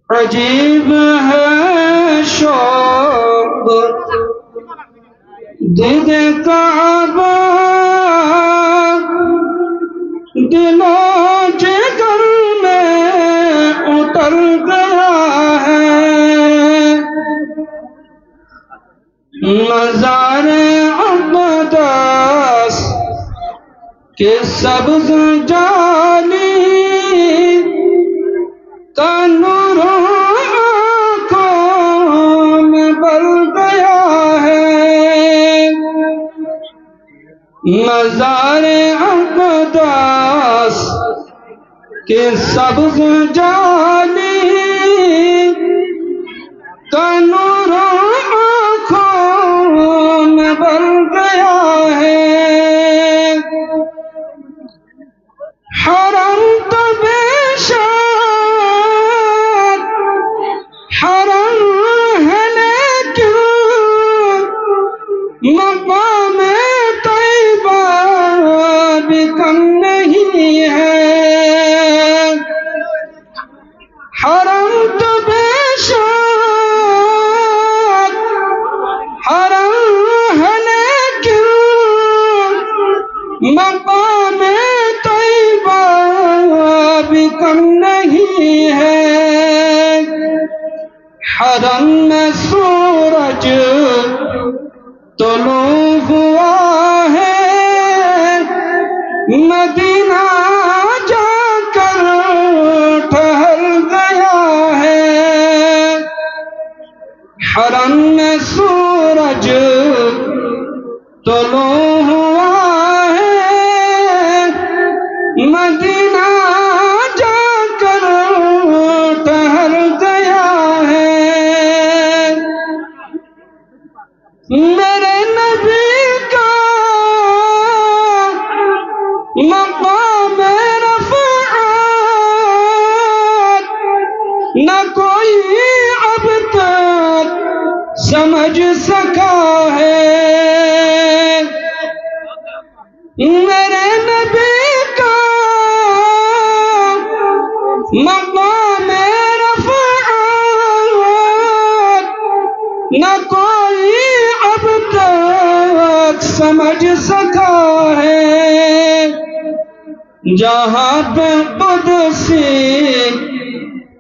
عجیب ہے شوق دید کعبہ دل و جگر میں اتر گیا ہے مزار اقدس کے سبز جالی کا نور آنکھوں میں بل گیا ہے مزار اقدس کے سبز جالی کا نور آنکھوں میں بل گیا ہے حرم تو بے شک حرم ہے لیکن مقام طیبہ بھی کم نہیں ہے حرم تو بے شک حرم ہے لیکن مقام طیبہ بھی کم نہیں ہے حرم میں سورج طلوع ہوا ہے مدینہ جا کر ٹھہر گیا ہے حرم میں سورج طلوع ہوا ہے مدینہ جا کر ٹھہر گیا ہے میرے نبی کا مقام رفعت نہ کوئی اب تک سمجھ سکا ہے میرے نبی کا مقام رفعت نہ کوئی اب تک سمجھ سکا ہے جہاں پہ قدسی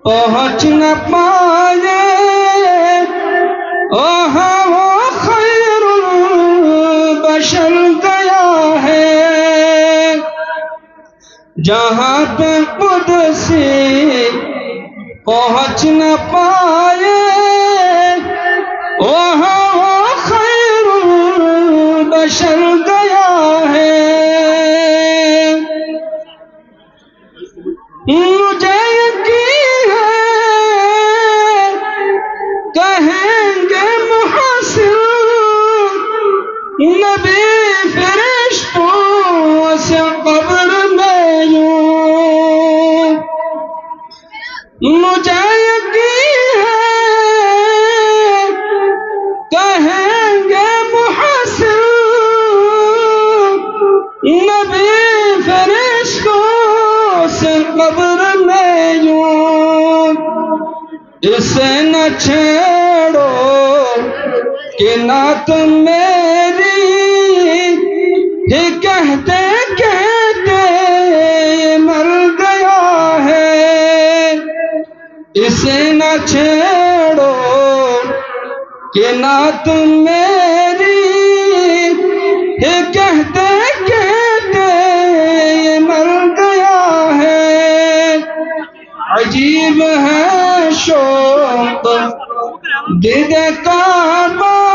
پہنچ نہ پائے وہاں وہ خیر البشر گیا ہے جہاں پہ قدسی پہنچ نہ پائے وہاں وہ خیر البشر گیا ہے مجھے یقین ہے کہیں گے محسن نبی فرشتوں سے قبر میں یوں مجھے یقین ہے کہیں گے محسن نبی فرشتوں سے قبر میں یوں اسے نہ چھیڑو کہ نعت میری ہی کہتے کہتے مر گیا ہے اسے نہ چھیڑو کہ نعت میری ہی کہتے کہتے مر گیا ہے عجیب ہے شوق دید کعبہ